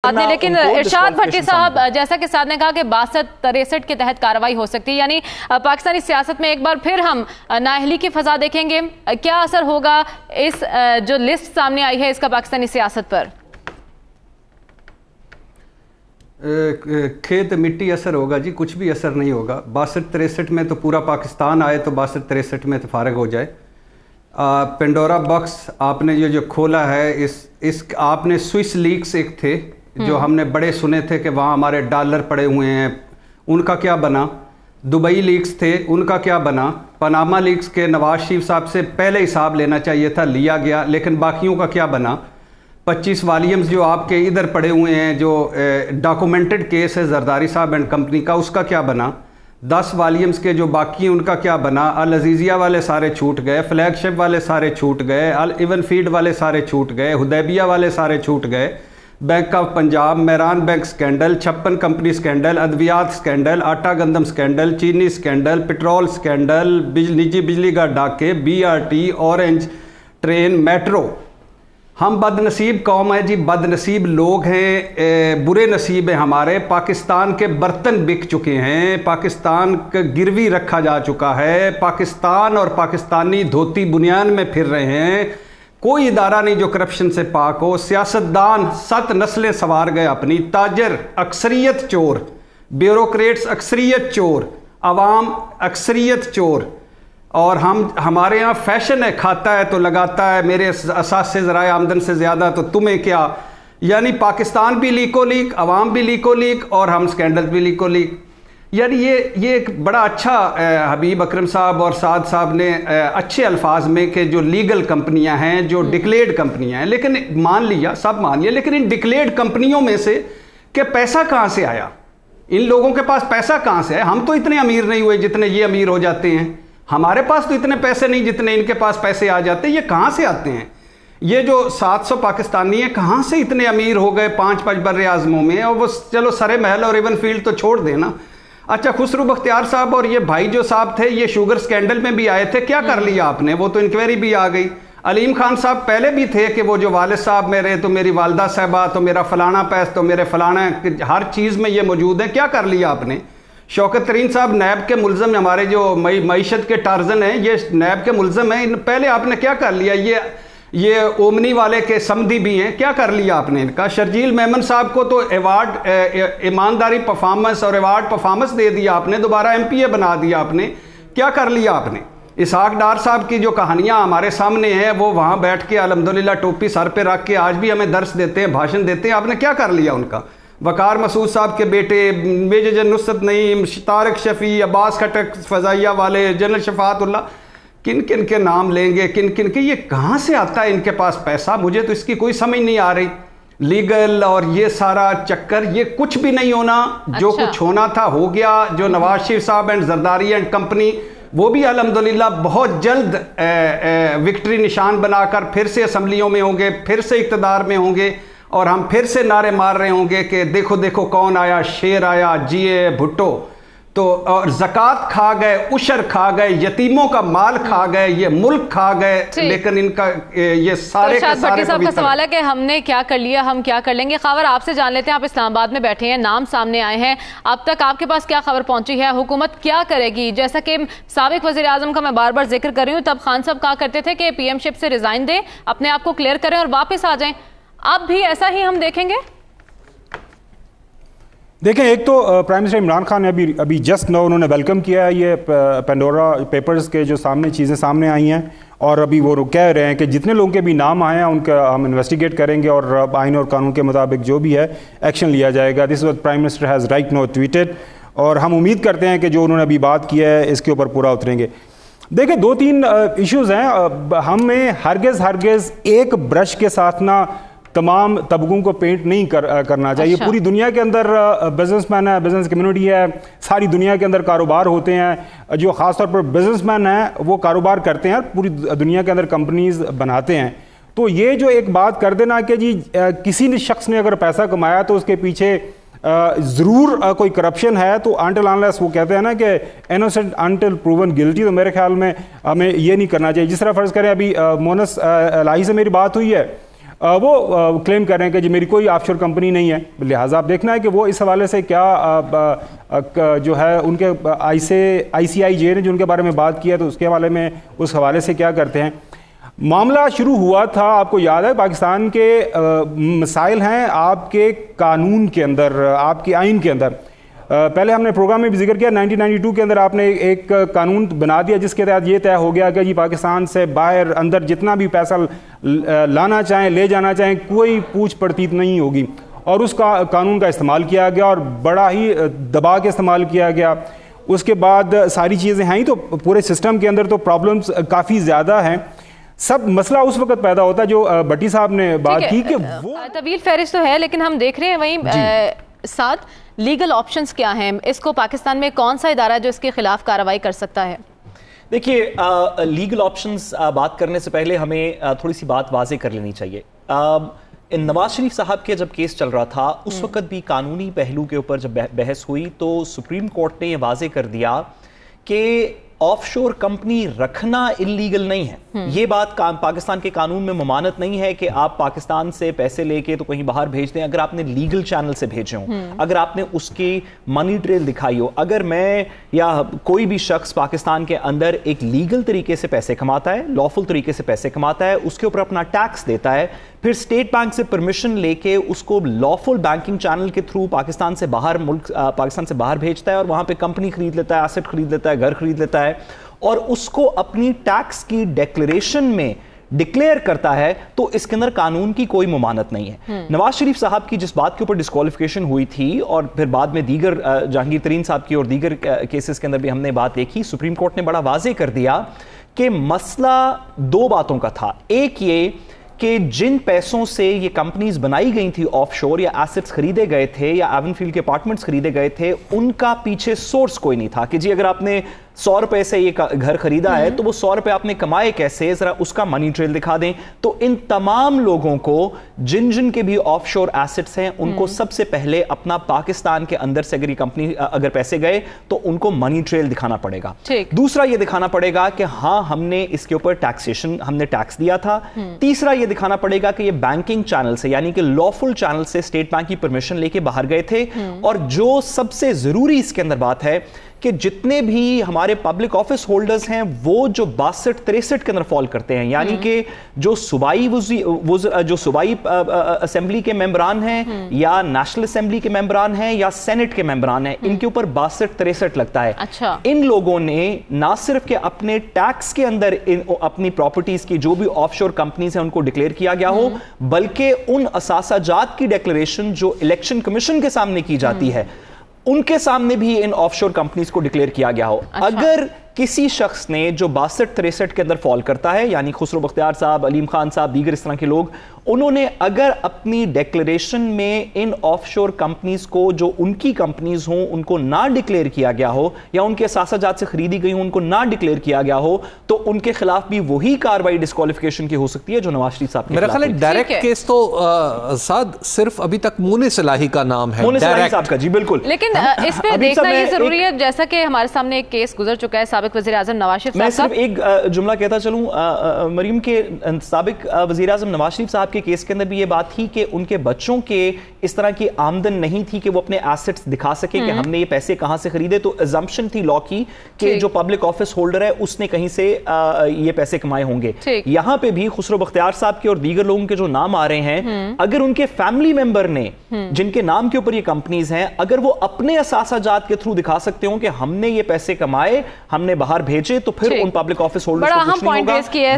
لیکن ارشاد بھٹی صاحب جیسا کہ ساتھ نے کہا کہ 62-63 کے تحت کارروائی ہو سکتی ہے، یعنی پاکستانی سیاست میں ایک بار پھر ہم نااہلی کی فضا دیکھیں گے. کیا اثر ہوگا اس جو لسٹ سامنے آئی ہے اس کا پاکستانی سیاست پر؟ کھیت مٹی اثر ہوگا جی، کچھ بھی اثر نہیں ہوگا. 62-63 میں تو پورا پاکستان آئے تو 62-63 میں تو فارغ ہو جائے. پینڈورا باکس آپ نے جو کھولا ہے، اس آپ نے سوئس لیکس ایک تھے جو ہم نے بڑے سنے تھے کہ وہاں ہمارے ڈالر پڑے ہوئے ہیں، ان کا کیا بنا؟ دبئی لیکس تھے، ان کا کیا بنا؟ پاناما لیکس کے نواز شریف صاحب سے پہلے حساب لینا چاہیے تھا، لیا گیا، لیکن باقیوں کا کیا بنا؟ 25 والیمز جو آپ کے ادھر پڑے ہوئے ہیں، جو ڈاکومنٹڈ کیس ہے زرداری صاحب اینڈ کمپنی کا، اس کا کیا بنا؟ 10 والیمز کے جو باقی ہیں ان کا کیا بنا؟ العزیزیہ والے سارے چھوٹ گئے، فلیگ شپ والے سارے چھوٹ گئے، ایون فیلڈ والے سارے چھوٹ گئے، حدیبیہ والے سارے چھوٹ گئے، bank of Punjab, Mehran bank scandal, 56 company scandal, ادویات سکینڈل، آٹا گندم سکینڈل، چینی سکینڈل، پٹرول سکینڈل، نجی بجلی کا ڈاکے، BRT، اورنج ٹرین، میٹرو. ہم بد نصیب قوم ہے جی، بد نصیب لوگ ہیں، برے نصیب ہیں ہمارے. پاکستان کے برتن بک چکے ہیں، پاکستان کا گروی رکھا جا چکا ہے، پاکستان اور پاکستانی دھوتی بنیان میں پھر رہے ہیں. کوئی ادارہ نہیں جو کرپشن سے پاک ہو. سیاستدان 7 نسلیں سوار گئے اپنی، تاجر اکثریت چور، بیوروکریٹس اکثریت چور، عوام اکثریت چور. اور ہمارے ہاں فیشن ہے، کھاتا ہے تو لگاتا ہے، میرے اساس سے ذرائع آمدن سے زیادہ تو تمہیں کیا. یعنی پاکستان بھی لیکو لیک، عوام بھی لیکو لیک، اور ہم سکینڈل بھی لیکو لیک. یعنی یہ ایک بڑا اچھا حبیب اکرم صاحب اور سعد صاحب نے اچھے الفاظ میں کہ جو لیگل کمپنیاں ہیں، جو ڈکلیئرڈ کمپنیاں ہیں، لیکن مان لیا، سب مان لیا، لیکن ان ڈکلیئرڈ کمپنیوں میں سے کہ پیسہ کہاں سے آیا؟ ان لوگوں کے پاس پیسہ کہاں سے آیا؟ ہم تو اتنے امیر نہیں ہوئے جتنے یہ امیر ہو جاتے ہیں. ہمارے پاس تو اتنے پیسے نہیں جتنے ان کے پاس پیسے آ جاتے ہیں. یہ کہاں سے آتے ہیں؟ یہ جو 700 پاکستانی ہیں کہاں سے اتنے امیر ہو گئے 5 بر اعظموں میں؟ اور وہ چلو سرے محل اور ایون فیلڈ تو چھوڑ دینا. اچھا، خسرو بختیار صاحب اور یہ بھائی جو صاحب تھے، یہ شوگر سکینڈل میں بھی آئے تھے، کیا کر لیا آپ نے؟ وہ تو انکوائری بھی آ گئی. علیم خان صاحب پہلے بھی تھے کہ وہ جو والد صاحب میرے تو میری والدہ صاحبہ تو میرا فلانا پیس تو میرے فلانا، ہر چیز میں یہ موجود ہیں. کیا کر لیا آپ نے؟ شوکت ترین صاحب نیب کے ملزم، ہمارے جو معیشت کے ٹارزن ہیں، یہ نیب کے ملزم ہیں. پہلے آپ نے کیا کر لیا؟ یہ اومنی والے کے سمدھی بھی ہیں. کیا کر لیا آپ نے ان کا؟ شرجیل میمن صاحب کو تو ایوارڈ ایمانداری پرفارمنس اور ایوارڈ پرفارمنس دے دیا آپ نے، دوبارہ MPA بنا دیا آپ نے. کیا کر لیا آپ نے؟ اسحاق ڈار صاحب کی جو کہانیاں ہمارے سامنے ہیں، وہ وہاں بیٹھ کے الحمدللہ ٹوپی سر پہ رکھ کے آج بھی ہمیں درس دیتے ہیں، بھاشن دیتے ہیں. آپ نے کیا کر لیا ان کا؟ وقار مسعود صاحب کے بیٹے، میجر جنرل نصرت نعیم، طارق شفیع، عباس کھٹک فضائیہ والے، جنرل شفاعت اللہ، کن کن کے نام لیں گے، کن کن کے؟ یہ کہاں سے آتا ہے ان کے پاس پیسہ؟ مجھے تو اس کی کوئی سمجھ نہیں آ رہی. لیگل اور یہ سارا چکر، یہ کچھ بھی نہیں ہونا. جو کچھ ہونا تھا ہو گیا. جو نواز شریف صاحب اینڈ زرداری اینڈ کمپنی، وہ بھی الحمدللہ بہت جلد وکٹری نشان بنا کر پھر سے اسمبلیوں میں ہوں گے، پھر سے اقتدار میں ہوں گے، اور ہم پھر سے نعرے مار رہے ہوں گے کہ دیکھو دیکھو کون آیا، شیر آیا، جیے بھٹو. تو اور زکوٰۃ کھا گئے، عشر کھا گئے، یتیموں کا مال کھا گئے، یہ ملک کھا گئے، لیکن ان کا یہ سارے کے سارے صاحب کا سوال ہے کہ ہم نے کیا کر لیا، ہم کیا کر لیں گے. خاور آپ سے جان لیتے ہیں، آپ اسلام آباد میں بیٹھے ہیں، نام سامنے آئے ہیں، اب تک آپ کے پاس کیا خبر پہنچی ہے؟ حکومت کیا کرے گی؟ جیسا کہ سابق وزیر اعظم کا میں بار بار ذکر کر رہی ہوں، تب خان صاحب کہا کرتے تھے کہ PM شپ سے ریزائن دیں، اپنے آپ کو کلیئر کریں اور واپس آ جائیں. اب بھی ایسا ہی ہم دیکھیں گے؟ دیکھیں، ایک تو پرائم منسٹر عمران خان نے ابھی جسٹ نو انہوں نے ویلکم کیا ہے یہ پینڈورا پیپرز کے جو چیزیں سامنے آئی ہیں، اور ابھی وہ کہہ رہے ہیں کہ جتنے لوگوں کے بھی نام آئے ہیں ان کا ہم انویسٹیگیٹ کریں گے اور آئین اور قانون کے مطابق جو بھی ہے ایکشن لیا جائے گا. This what prime minister has right now tweeted, اور ہم امید کرتے ہیں کہ جو انہوں نے ابھی بات کی ہے اس کے اوپر پورا اتریں گے. دیکھیں، 2-3 ایشوز ہیں. ہمیں ہرگز ایک برش کے ساتھ نہ تمام طبقوں کو پینٹ نہیں کرنا چاہیے. پوری دنیا کے اندر بزنس مین ہے، بزنس کمیونٹی ہے، ساری دنیا کے اندر کاروبار ہوتے ہیں. جو خاص طور پر بزنس مین ہیں وہ کاروبار کرتے ہیں، پوری دنیا کے اندر کمپنیز بناتے ہیں. تو یہ جو ایک بات کر دینا کہ جی کسی شخص نے اگر پیسہ کمایا تو اس کے پیچھے ضرور کوئی کرپشن ہے، تو انٹل انلیس وہ کہتے ہیں نا کہ انوسنٹ انٹل پروون گلٹی، تو میرے خیال میں ہمیں یہ نہیں کرنا چاہیے. جس طرح فرض کریں ابھی مونس الہی سے میری بات ہوئی ہے، وہ کلیم کر رہے ہیں کہ جی میری کوئی آف شور کمپنی نہیں ہے. لہٰذا آپ دیکھنا ہے کہ وہ اس حوالے سے کیا جو ہے ان کے ICIJ نے جو ان کے بارے میں بات کیا تو اس کے حوالے میں اس حوالے سے کیا کرتے ہیں. معاملہ شروع ہوا تھا, آپ کو یاد ہے پاکستان کے مسائل ہیں آپ کے قانون کے اندر, آپ کے آئین کے اندر. پہلے ہم نے پروگرام میں بھی ذکر کیا 1992 کے اندر آپ نے ایک قانون بنا دیا جس کے تحت یہ طے ہو گیا کہ جی پاکستان سے باہر اندر جتنا بھی پیسہ لانا چاہیں لے جانا چاہیں کوئی پوچھ پڑتیت نہیں ہوگی, اور اس کا قانون کا استعمال کیا گیا اور بڑا ہی دبا کے استعمال کیا گیا. اس کے بعد ساری چیزیں ہیں تو پورے سسٹم کے اندر تو پرابلمز کافی زیادہ ہیں. سب مسئلہ اس وقت پیدا ہوتا ہے جو بٹی صاحب نے بات کی کہ وہ طویل فہرست تو ہے, لیکن ہم دیکھ رہے ہیں وہیں ساتھ لیگل آپشنز کیا ہیں, اس کو پاکستان میں کون سا ادارہ جو اس کے خلاف کارروائی کر سکتا ہے؟ دیکھیے لیگل آپشنز بات کرنے سے پہلے ہمیں تھوڑی سی بات واضح کر لینی چاہیے. نواز شریف صاحب کے جب کیس چل رہا تھا اس وقت بھی قانونی پہلو کے اوپر جب بحث ہوئی تو سپریم کورٹ نے یہ واضح کر دیا کہ آف شور کمپنی رکھنا انلیگل نہیں ہے. یہ بات پاکستان کے قانون میں ممانعت نہیں ہے کہ آپ پاکستان سے پیسے لے کے تو کہیں باہر بھیج دیں اگر آپ نے لیگل چینل سے بھیجے ہوں, اگر آپ نے اس کی منی ٹریل دکھائی ہو. اگر میں یا کوئی بھی شخص پاکستان کے اندر ایک لیگل طریقے سے پیسے کماتا ہے, لافل طریقے سے پیسے کماتا ہے, اس کے اوپر اپنا ٹیکس دیتا ہے, پھر اسٹیٹ بینک سے پرمیشن لے کے اس کو لافل بینکنگ چینل کے تھرو پاکستان سے باہر بھیجتا ہے اور وہاں پہ کمپنی خرید لیتا ہے, ایسٹ خرید لیتا ہے, گھر خرید لیتا ہے اور اس کو اپنی ٹیکس کی ڈیکلیریشن میں ڈکلیئر کرتا ہے, تو اس کے اندر قانون کی کوئی ممانعت نہیں ہے. نواز شریف صاحب کی جس بات کے اوپر ڈسکوالیفیکیشن ہوئی تھی اور پھر بعد میں دیگر جہانگیر ترین صاحب کی اور دیگر کیسز کے اندر بھی ہم نے بات دیکھی, سپریم کورٹ نے بڑا واضح کر دیا کہ مسئلہ دو باتوں کا تھا. ایک یہ کہ جن پیسوں سے یہ کمپنیز بنائی گئی تھی آف شور یا ایسٹس خریدے گئے تھے یا ایون فیلڈ کے اپارٹمنٹس خریدے گئے تھے, ان کا پیچھے سورس کوئی نہیں تھا کہ جی اگر آپ نے 100 روپے سے یہ گھر خریدا ہے تو وہ 100 روپے آپ نے کمائے کیسے, ذرا اس کا منی ٹریل دکھا دیں. تو ان تمام لوگوں کو جن کے بھی آف شور ایسٹس ہیں ان کو سب سے پہلے اپنا پاکستان کے اندر سے اگر یہ کمپنی اگر پیسے گئے تو ان کو منی ٹریل دکھانا پڑے گا. دوسرا یہ دکھانا پڑے گا کہ ہاں ہم نے اس کے اوپر ٹیکسیشن ہم نے ٹیکس دیا تھا. تیسرا یہ دکھانا پڑے گا کہ یہ بینکنگ چینل سے یعنی کہ لافل چینل سے اسٹیٹ بینک کی پرمیشن لے کے باہر گئے تھے. اور جو سب سے ضروری اس کے اندر بات ہے کہ جتنے بھی ہمارے پبلک آفس ہولڈرز ہیں وہ جو 62-63 کے اندر فال کرتے ہیں, یعنی کہ جو صوبائی اسمبلی کے ممبران ہیں یا نیشنل اسمبلی کے ممبران ہیں یا سینٹ کے ممبران ہیں, ان کے اوپر 62-63 لگتا ہے. ان لوگوں نے نہ صرف کہ اپنے ٹیکس کے اندر اپنی پراپرٹیز کی جو بھی آف شور کمپنیز ہیں ان کو ڈکلیئر کیا گیا ہو, بلکہ ان اثاثہ جات کی ڈیکلیریشن جو الیکشن کمیشن کے سامنے کی جاتی ہے ان کے سامنے بھی ان آف شور کمپنیز کو ڈکلیئر کیا گیا ہو. اگر کسی شخص نے جو 62-63 کے اندر فال کرتا ہے یعنی خسرو بختیار صاحب, علیم خان صاحب, دیگر اس طرح کے لوگ, انہوں نے اگر اپنی ڈیکلیریشن میں ان آف شور کمپنیز کو جو ان کی کمپنیز ہوں ان کو نہ ڈکلیئر کیا گیا ہو یا ان کے اثاثہ جات سے خریدی گئی ہوں ان کو نہ ڈکلیئر کیا گیا ہو تو ان کے خلاف بھی وہی کاروائی ڈسکوالیفیکیشن کی ہو سکتی ہے جو نواز شریف صاحب. میرا خیال ہے ڈائریکٹ کیس تو سعد صرف ابھی تک مونس صلاحی کا نام ہے, مونس صلاحی صاحب کا. جی بالکل, لیکن اس پہ دیکھنا یہ ضروری ہے جیسا کہ ہمارے سامنے ایک کیس گزر چکا ہے سابق وزیر اعظم نواز شریف صاحب. میں صرف ایک جملہ کہتا چلوں مریم کے سابق وزیر اعظم نواز شریف صاحب کے کیس کے اندر بھی یہ بات تھی کہ ان کے بچوں کے اس طرح کی آمدن نہیں تھی کہ وہ اپنے ایسٹس دکھا سکے کہ ہم نے یہ پیسے کہاں سے خریدے. تو ازمپشن تھی لا کی کہ جو پبلک آفس ہولڈر ہے اس نے کہیں سے یہ پیسے کمائے ہوں گے. یہاں پہ بھی خسرو بختیار صاحب کے اور دیگر لوگوں کے جو نام آ رہے ہیں, اگر ان کے فیملی ممبر نے جن کے نام کے اوپر یہ کمپنیز ہیں اگر وہ اپنے اثاثہ جات کے تھرو دکھا سکتے ہوں کہ ہم نے یہ پیسے کمائے, ہم نے باہر بھیجے, تو پھر ان پبلک آفس ہولڈرز کو کچھ نہیں ہوگا.